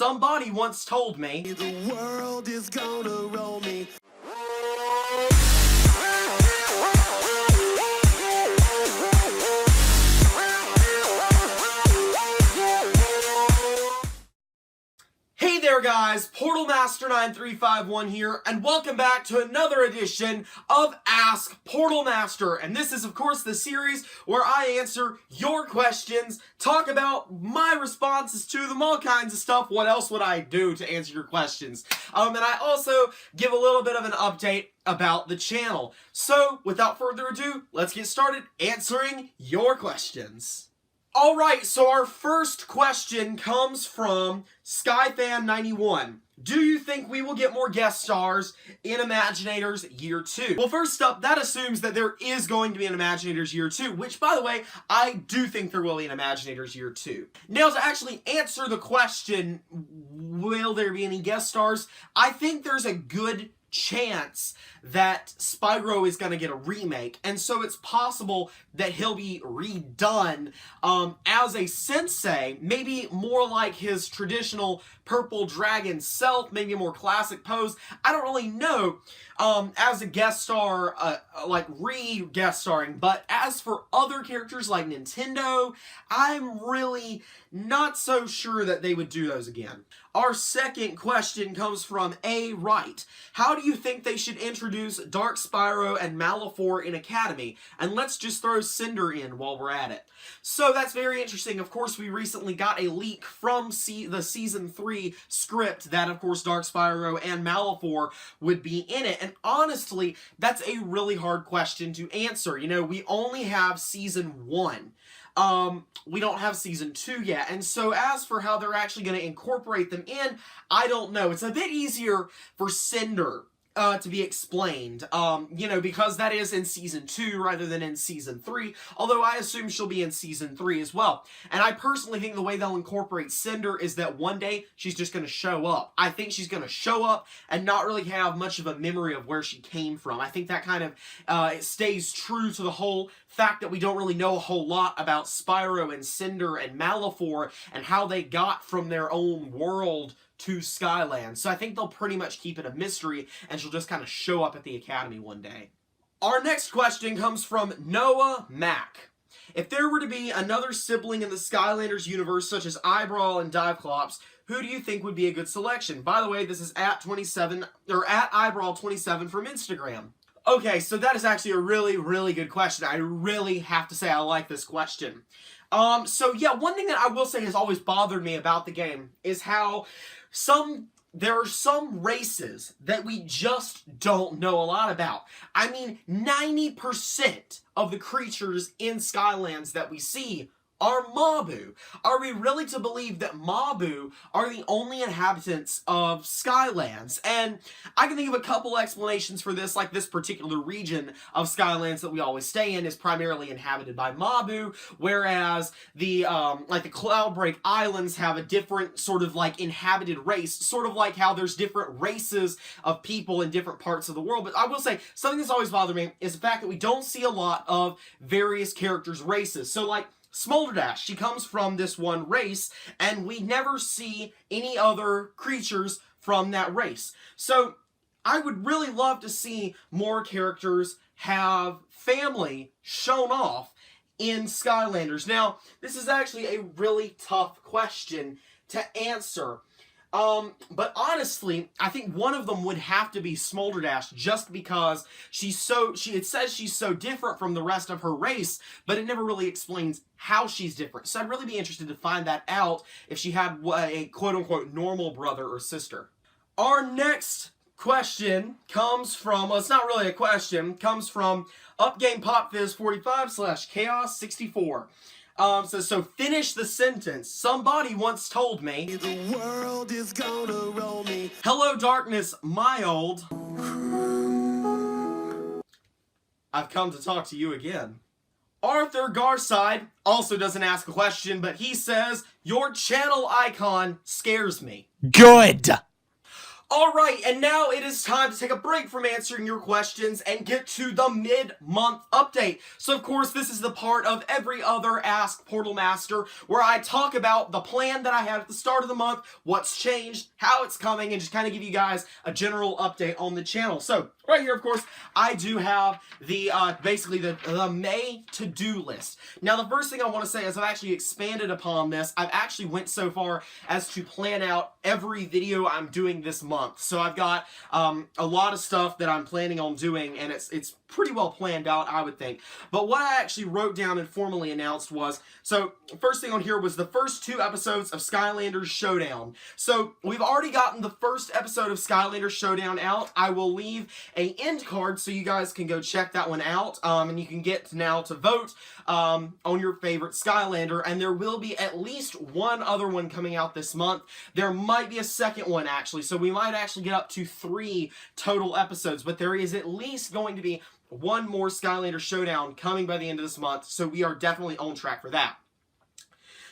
Somebody once told me the world is gonna roll me. Hey there guys, Portalmaster9351 here, and welcome back to another edition of Ask Portalmaster. And this is of course the series where I answer your questions, talk about my responses to them, all kinds of stuff. What else would I do to answer your questions? And I also give a little bit of an update about the channel. So without further ado, let's get started answering your questions. Alright, so our first question comes from SkyFan91. Do you think we will get more guest stars in Imaginators Year 2? Well, first up, that assumes that there is going to be an Imaginators Year 2, which, by the way, I do think there will be an Imaginators Year 2. Now, to actually answer the question, will there be any guest stars? I think there's a good chance that Spyro is going to get a remake, and so it's possible that he'll be redone as a sensei, maybe more like his traditional purple dragon self, maybe a more classic pose. I don't really know as a guest star, like re-guest starring, but as for other characters like Nintendo, I'm really not so sure that they would do those again. Our second question comes from A. Wright. How do you think they should introduce Dark Spyro and Malefor in Academy? And let's just throw Cinder in while we're at it. So that's very interesting. Of course, we recently got a leak from the Season 3 script that, of course, Dark Spyro and Malefor would be in it. And honestly, that's a really hard question to answer. You know, we only have Season 1. We don't have Season 2 yet, and so as for how they're actually going to incorporate them in, I don't know. It's a bit easier for Cinder to be explained, you know, because that is in Season 2 rather than in Season 3, although I assume she'll be in Season 3 as well. And I personally think the way they'll incorporate Cinder is that one day she's just going to show up. I think she's going to show up and not really have much of a memory of where she came from. I think that kind of it stays true to the whole fact that we don't really know a whole lot about Spyro and Cinder and Malefor and how they got from their own world to Skyland. So I think they'll pretty much keep it a mystery, and she'll just kind of show up at the Academy one day. Our next question comes from Noah Mack. If there were to be another sibling in the Skylanders universe, such as Eyebrow and Diveclops, who do you think would be a good selection? By the way, this is at Eyebrow27 from Instagram. Okay, so that is actually a really, really good question. I really have to say I like this question. So yeah, one thing that I will say has always bothered me about the game is how there are some races that we just don't know a lot about. I mean, 90% of the creatures in Skylands that we see are Mabu. Are we really to believe that Mabu are the only inhabitants of Skylands? And I can think of a couple explanations for this, like this particular region of Skylands that we always stay in is primarily inhabited by Mabu, whereas the like the Cloudbreak Islands have a different sort of like inhabited race, sort of like how there's different races of people in different parts of the world. But I will say, something that's always bothered me is the fact that we don't see a lot of various characters' races. So like Smolderdash, she comes from this one race, and we never see any other creatures from that race. So I would really love to see more characters have family shown off in Skylanders. Now, this is actually a really tough question to answer. But honestly, I think one of them would have to be Smolderdash, just because it says she's so different from the rest of her race, but it never really explains how she's different. So I'd really be interested to find that out if she had a quote-unquote normal brother or sister. Our next question comes from, well, it's not really a question, comes from UpGamePopFizz45/Chaos64. So finish the sentence. Somebody once told me The world is gonna roll me. Hello, darkness, my old. I've come to talk to you again. Arthur Garside also doesn't ask a question, but he says, your channel icon scares me. Good! Alright, and now it is time to take a break from answering your questions and get to the mid-month update. So of course, this is the part of every other Ask Portalmaster where I talk about the plan that I had at the start of the month, what's changed, how it's coming, and just kind of give you guys a general update on the channel. So, right here, of course, I do have the, basically the May to-do list. Now, the first thing I want to say is I've actually expanded upon this. I've actually went so far as to plan out every video I'm doing this month. So I've got a lot of stuff that I'm planning on doing, and it's pretty well planned out, I would think. But what I actually wrote down and formally announced was, so first thing on here was the first 2 episodes of Skylanders Showdown. So we've already gotten the first episode of Skylanders Showdown out. I will leave a end card so you guys can go check that one out, and you can get now to vote on your favorite Skylander, and there will be at least one other one coming out this month. There might be a second one, actually, so we might actually get up to 3 total episodes, but there is at least going to be one more Skylander Showdown coming by the end of this month, so we are definitely on track for that.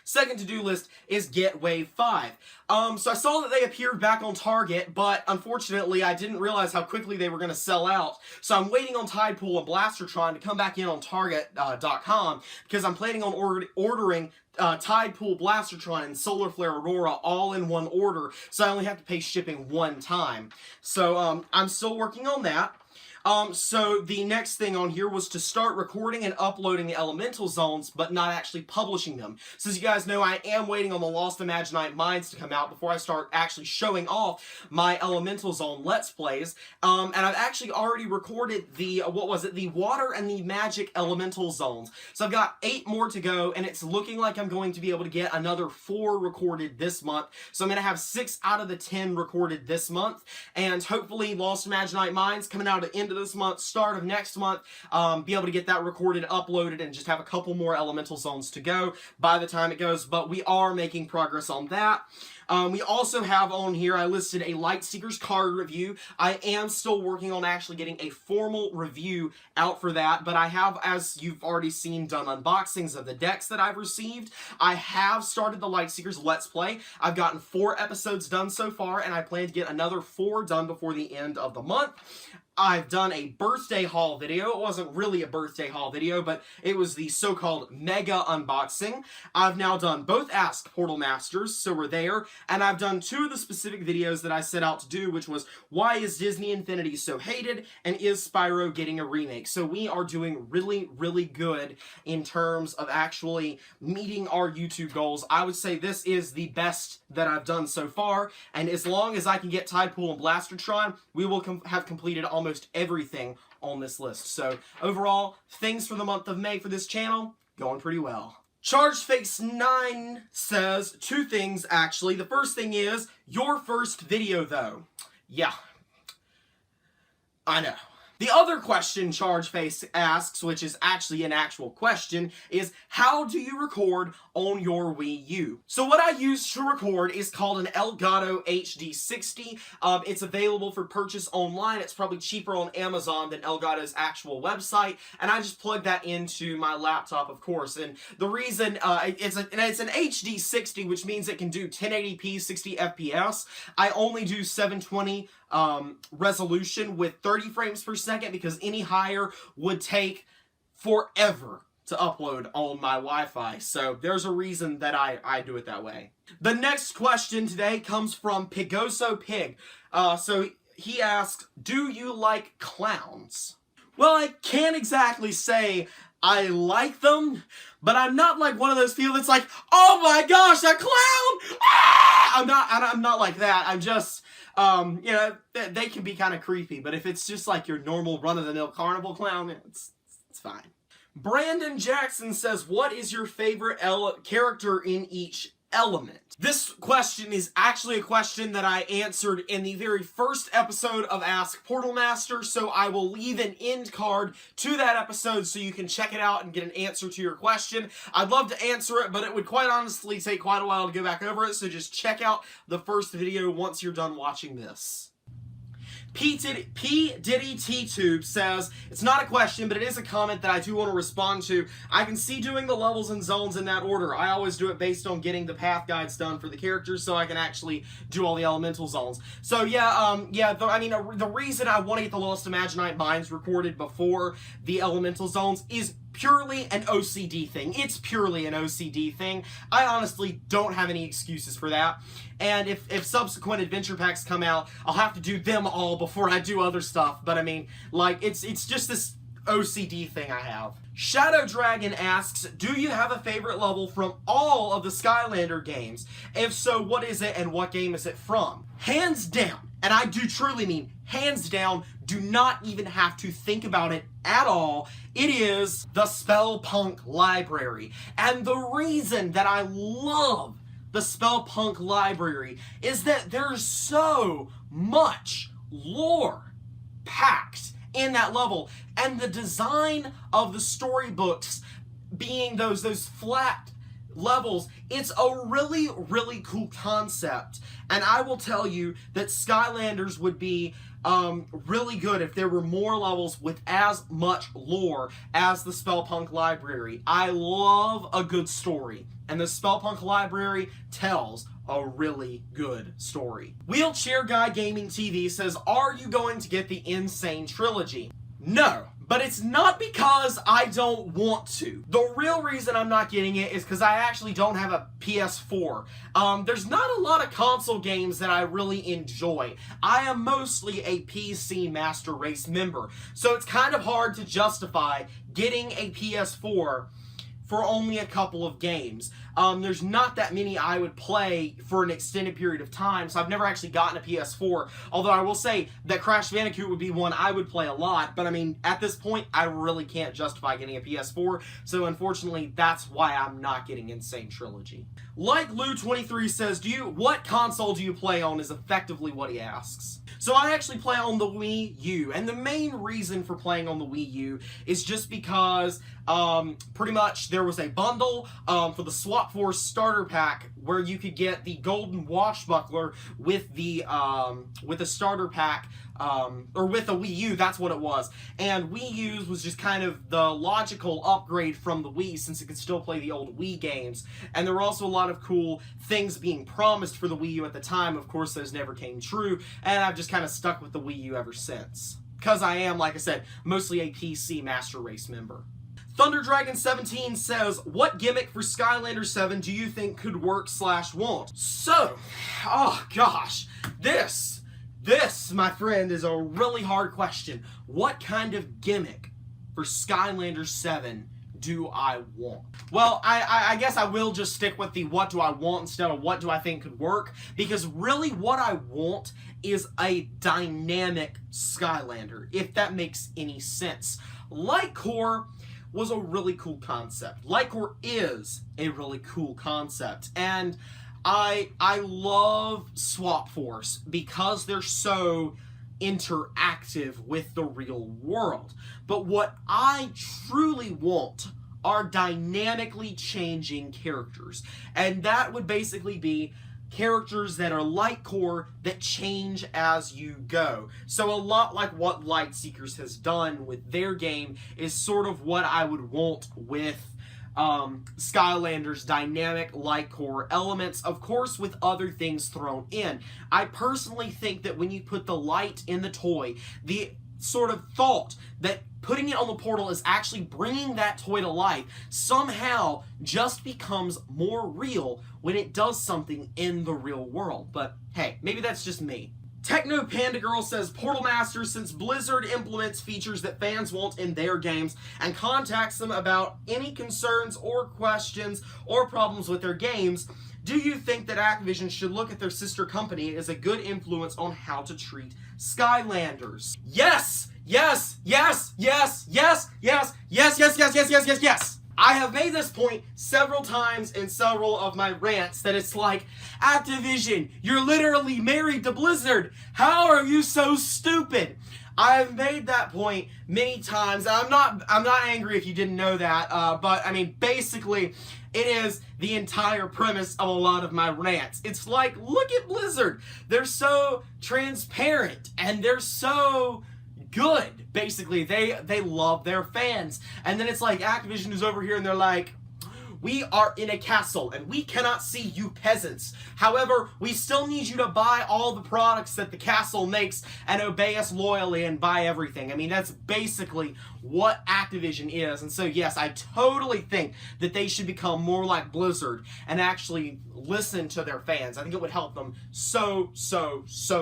Second to-do list is Get Wave 5. So I saw that they appeared back on Target, but unfortunately I didn't realize how quickly they were going to sell out. So I'm waiting on Tidepool and Blastertron to come back in on Target.com because I'm planning on ordering Tidepool, Blastertron, and Solar Flare Aurora all in one order, so I only have to pay shipping one time. So I'm still working on that. So the next thing on here was to start recording and uploading the elemental zones, but not actually publishing them. So as you guys know, I am waiting on the Lost Imaginite Mines to come out before I start actually showing off my elemental zone Let's Plays. And I've actually already recorded the, the water and the magic elemental zones. So I've got 8 more to go, and it's looking like I'm going to be able to get another 4 recorded this month. So I'm going to have 6 out of the 10 recorded this month, and hopefully Lost Imaginite Mines coming out at the end of this month, start of next month, be able to get that recorded, uploaded, and just have a couple more elemental zones to go by the time it goes, but we are making progress on that. We also have on here, I listed a Lightseekers card review. I am still working on actually getting a formal review out for that, but I have, as you've already seen, done unboxings of the decks that I've received. I have started the Lightseekers Let's Play. I've gotten 4 episodes done so far, and I plan to get another 4 done before the end of the month. I've done a birthday haul video. It wasn't really a birthday haul video, but it was the so-called mega unboxing. I've now done both Ask Portalmasters, so we're there, and I've done 2 of the specific videos that I set out to do, which was why is Disney Infinity so hated, and is Spyro getting a remake? So we are doing really, really good in terms of actually meeting our YouTube goals. I would say this is the best that I've done so far, and as long as I can get Tidepool and Blastertron, we will have completed almost everything on this list. So overall, things for the month of May for this channel, going pretty well. ChargedFakes9 says 2 things, actually. The first thing is, your first video, though. Yeah. I know. The other question ChargeFace asks, which is actually an actual question, is how do you record on your Wii U? So what I use to record is called an Elgato HD60. It's available for purchase online. It's probably cheaper on Amazon than Elgato's actual website, and I just plug that into my laptop, of course. And the reason it's an HD60, which means it can do 1080p 60 FPS. I only do 720 resolution with 30 frames per second because any higher would take forever to upload on my Wi-Fi. So there's a reason that I do it that way. The next question today comes from Pigoso Pig. So he asks, do you like clowns? Well, I can't exactly say I like them, but I'm not like one of those people that's like, oh my gosh, a clown! Ah! I'm not like that. I'm just, you know, they can be kind of creepy, but if it's just like your normal run-of-the-mill carnival clown, it's fine. Brandon Jackson says, what is your favorite character in each element? This question is actually a question that I answered in the very first episode of Ask Portalmaster, so I will leave an end card to that episode so you can check it out and get an answer to your question. I'd love to answer it, but it would quite honestly take quite a while to go back over it, so just check out the first video once you're done watching this. P. Diddy T-Tube says, it's not a question, but it is a comment that I do want to respond to. I can see doing the levels and zones in that order. I always do it based on getting the path guides done for the characters so I can actually do all the elemental zones. So yeah, the reason I want to get the Lost Imaginite Mines recorded before the elemental zones is purely an OCD thing. It's purely an OCD thing. I honestly don't have any excuses for that. And if subsequent adventure packs come out, I'll have to do them all before I do other stuff. But I mean, like, it's just this OCD thing I have. Shadow Dragon asks, do you have a favorite level from all of the Skylander games? If so, what is it and what game is it from? Hands down, and I do truly mean hands down, do not even have to think about it at all, it is the Spellpunk Library. And the reason that I love the Spellpunk Library is that there's so much lore packed in that level, and the design of the storybooks being those flat levels, it's a really, really cool concept. And I will tell you that Skylanders would be really good if there were more levels with as much lore as the Spellpunk Library. I love a good story, and the Spellpunk Library tells a really good story. Wheelchair Guy Gaming TV says, are you going to get the Insane Trilogy? No. But it's not because I don't want to. The real reason I'm not getting it is because I actually don't have a PS4. There's not a lot of console games that I really enjoy. I am mostly a PC Master Race member, so it's kind of hard to justify getting a PS4 for only a couple of games. There's not that many I would play for an extended period of time, so I've never actually gotten a PS4, although I will say that Crash Bandicoot would be one I would play a lot, but I mean, at this point, I really can't justify getting a PS4, so unfortunately, that's why I'm not getting Insane Trilogy. Like Lou23 says, what console do you play on is effectively what he asks. So I actually play on the Wii U, and the main reason for playing on the Wii U is just because pretty much there was a bundle for the Swap Force starter pack where you could get the golden washbuckler with the starter pack, or with the Wii U, that's what it was. And Wii U was just kind of the logical upgrade from the Wii, since it could still play the old Wii games. And there were also a lot of cool things being promised for the Wii U at the time. Of course, those never came true, and I've just kind of stuck with the Wii U ever since. Because I am, like I said, mostly a PC Master Race member. Thunder Dragon 17 says, what gimmick for Skylander 7 do you think could work / won't? So, oh gosh, this, my friend, is a really hard question. What kind of gimmick for Skylander 7 do I want? Well, I guess I will just stick with the what do I want instead of what do I think could work, because really what I want is a dynamic Skylander, if that makes any sense. Lightcore was a really cool concept. Lightcore is a really cool concept, and I love Swap Force because they're so interactive with the real world. But what I truly want are dynamically changing characters, and that would basically be characters that are Lightcore that change as you go. So a lot like what Lightseekers has done with their game is sort of what I would want with Skylander's dynamic Lightcore elements, of course with other things thrown in. I personally think that when you put the light in the toy, the sort of thought that putting it on the portal is actually bringing that toy to life somehow just becomes more real when it does something in the real world. But hey, maybe that's just me. Techno Panda Girl says, Portalmaster, since Blizzard implements features that fans want in their games and contacts them about any concerns or questions or problems with their games, do you think that Activision should look at their sister company as a good influence on how to treat Skylanders? Yes! Yes! Yes! Yes! Yes! Yes! Yes! Yes! Yes! Yes! Yes! Yes! Yes! I have made this point several times in several of my rants that it's like, Activision, you're literally married to Blizzard. How are you so stupid? I've made that point many times. I'm not angry if you didn't know that, but I mean, basically, It is the entire premise of a lot of my rants. It's like, look at Blizzard. They're so transparent and they're so good. Basically, they love their fans. And then it's like Activision is over here and they're like, we are in a castle and we cannot see you peasants. However, we still need you to buy all the products that the castle makes and obey us loyally and buy everything. I mean, that's basically what Activision is. And so, yes, I totally think that they should become more like Blizzard and actually listen to their fans. I think it would help them so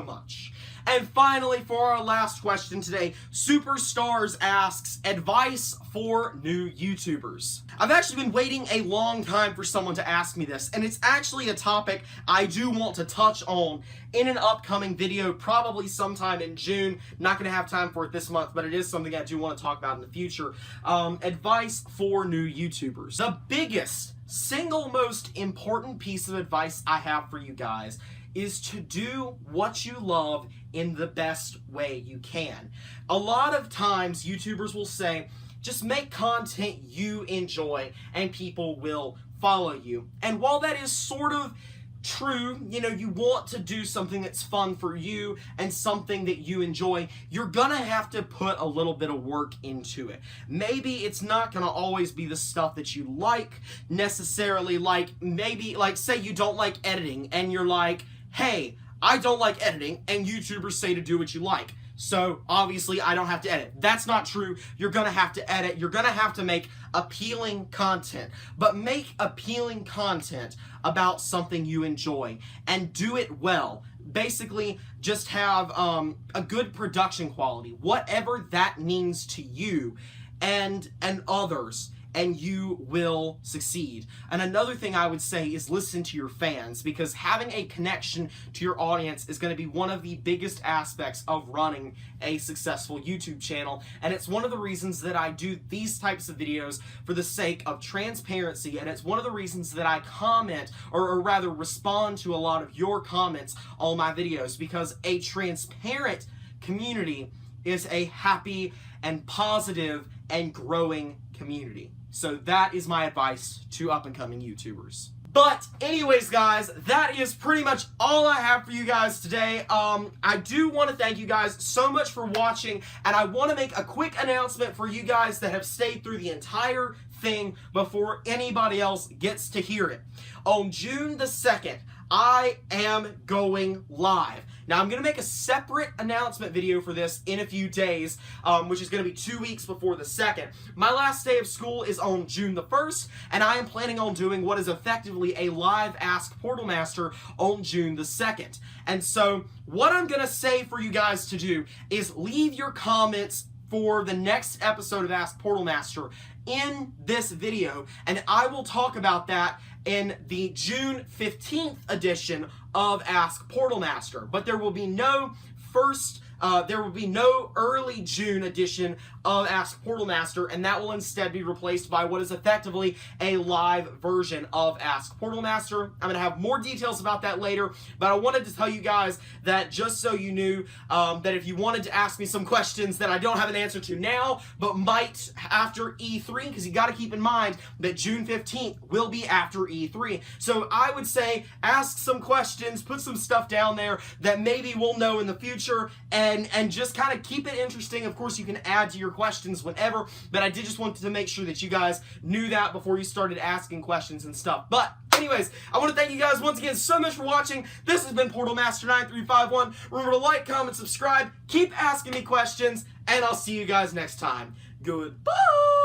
much. And finally, for our last question today, Superstars asks, advice for new YouTubers. I've actually been waiting a long time for someone to ask me this, and it's actually a topic I do want to touch on in an upcoming video, probably sometime in June. Not going to have time for it this month, but it is something I do want to talk about in the future. Advice for new YouTubers. The biggest, single most important piece of advice I have for you guys is to do what you love in the best way you can. A lot of times YouTubers will say, just make content you enjoy and people will follow you. And while that is sort of true, you know, you want to do something that's fun for you and something that you enjoy, you're gonna have to put a little bit of work into it. Maybe it's not gonna always be the stuff that you like necessarily. Like maybe, like say you don't like editing and you're like, hey, I don't like editing, and YouTubers say to do what you like. So obviously I don't have to edit. That's not true. You're gonna have to edit. You're gonna have to make appealing content. But make appealing content about something you enjoy and do it well. Basically, just have a good production quality, whatever that means to you and others, and you will succeed. And another thing I would say is listen to your fans, because having a connection to your audience is going to be one of the biggest aspects of running a successful YouTube channel. And it's one of the reasons that I do these types of videos for the sake of transparency, and it's one of the reasons that I comment, or rather respond to a lot of your comments on my videos, because a transparent community is a happy and positive and growing community. So that is my advice to up-and-coming YouTubers. But anyways, guys, that is pretty much all I have for you guys today. I do want to thank you guys so much for watching, and I want to make a quick announcement for you guys that have stayed through the entire thing before anybody else gets to hear it. On June the 2nd, I am going live. Now, I'm going to make a separate announcement video for this in a few days, which is going to be 2 weeks before the 2nd. My last day of school is on June the 1st, and I am planning on doing what is effectively a live Ask Portalmaster on June the 2nd. And so, what I'm going to say for you guys to do is leave your comments for the next episode of Ask Portalmaster in this video, and I will talk about that in the June 15th edition of Ask Portalmaster. But there will be no early June edition of Ask Portalmaster, and that will instead be replaced by what is effectively a live version of Ask Portalmaster. I'm going to have more details about that later, but I wanted to tell you guys that just so you knew that if you wanted to ask me some questions that I don't have an answer to now, but might after E3, because you got to keep in mind that June 15th will be after E3. So I would say ask some questions, put some stuff down there that maybe we'll know in the future, and just kind of keep it interesting. Of course, you can add to your questions whenever, but I did just want to make sure that you guys knew that before you started asking questions and stuff. But anyways, I want to thank you guys once again so much for watching. This has been Portalmaster9351. Remember to like, comment, subscribe, keep asking me questions, and I'll see you guys next time. Goodbye!